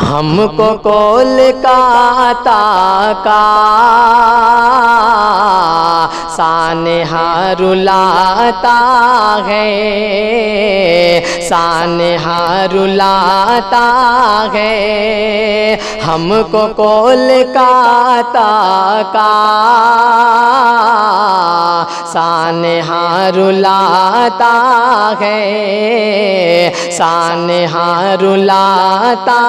हमको कोलकाता का सानहा रुलाता है, सानहा रुलाता है। हमको कोलकाता का सानहा रुलाता है, सानहा रुलाता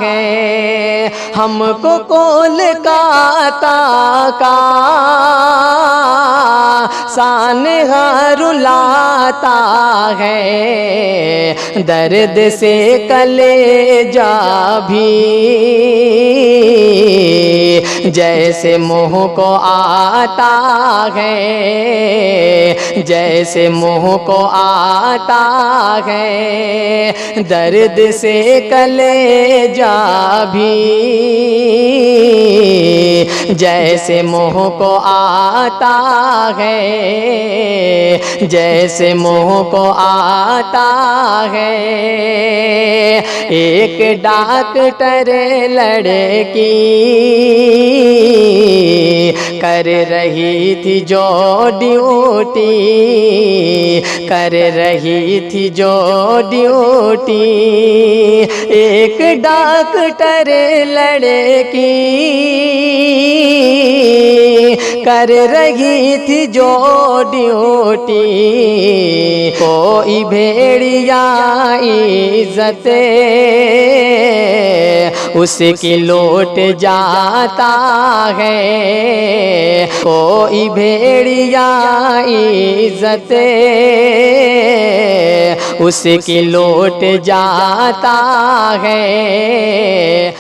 है। हमको कोलकाता का सानहा रुलाता है। दर्द से कलेजा भी जैसे मुँह को आता है, जैसे मुँह को आता है। दर्द से कलेजा भी जैसे मुँह को आता है, जैसे मुँह को आता है। एक डॉक्टर लड़की कर रही थी जो ड्यूटी, कर रही थी जो ड्यूटी। एक डॉक्टर लड़की कर रही थी जो ड्यूटी। कोई भेड़िया इज्जत उसकी लौट जाता है, कोई भेड़िया इज्जत उसकी लौट जाता है।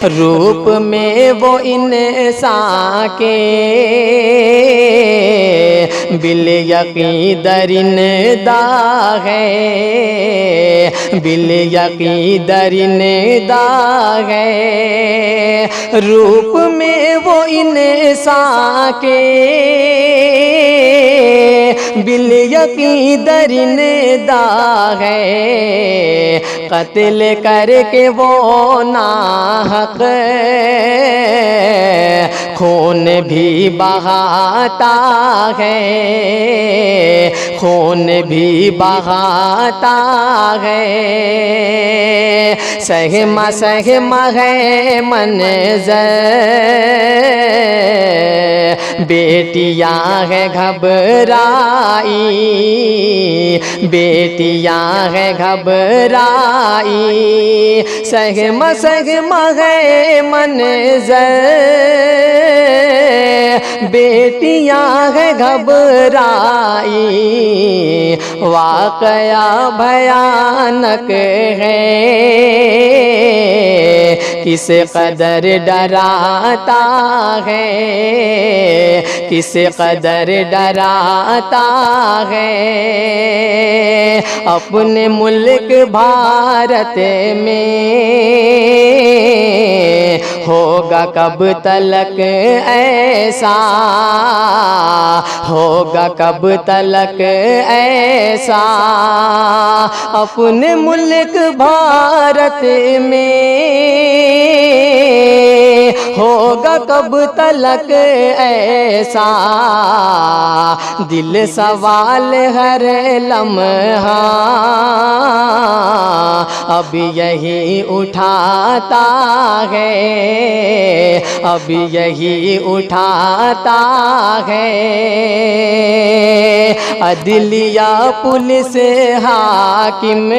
रूप में वो इंसान के बिल यकी दरिंदा है, बिल यकी दरिंदा है। रूप में वो इंसान के बिल यकी दरिंदा है। कत्ल करके वो नाहक खून भी बहाता है, खून भी बहाता है। सहमा सहमा है मंज़र, बेटियां है घबराई, बेटियां है घबराई। सहमा सहमा है मंज़र, बेटियां है घबराई। वाकया भयानक है, किस कदर डराता है, किस कदर डराता है। अपने मुल्क भारत में होगा कब तलक ऐसा, होगा कब तलक ऐसा। अपने मुल्क भारत में होगा कब तलक ऐसा। दिल सवाल हर लम्हा अब यही उठाता है, अब यही उठाता है। अदलिया पुलिस हाकिम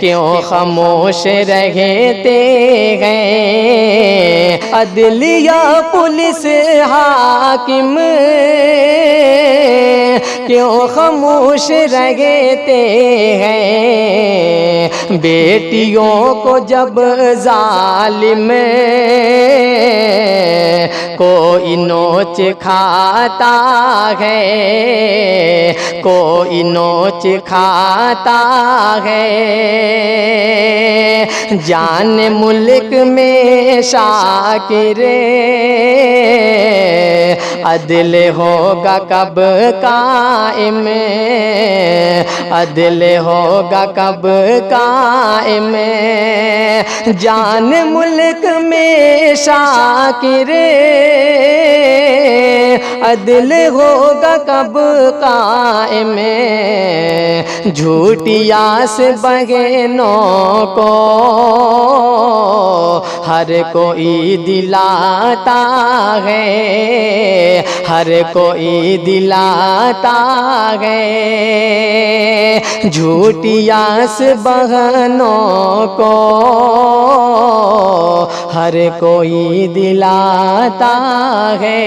क्यों खामोश रहते हैं। अदलिया पुलिस हाकिम क्यों खामोश रहते हैं। बेटियों को जब जालिम कोई नोच खाता है, कोई नोच खाता है। जान मुल्क में शाकिर अदल होगा कब कायम, अदल होगा कब कायम, जान मुल्क में शाकिर, अदल होगा कब कायम, झूठिया से बहनों को हर कोई दिलाता है, हर कोई दिलाता है, झूठियास बहनों को हर कोई दिलाता है।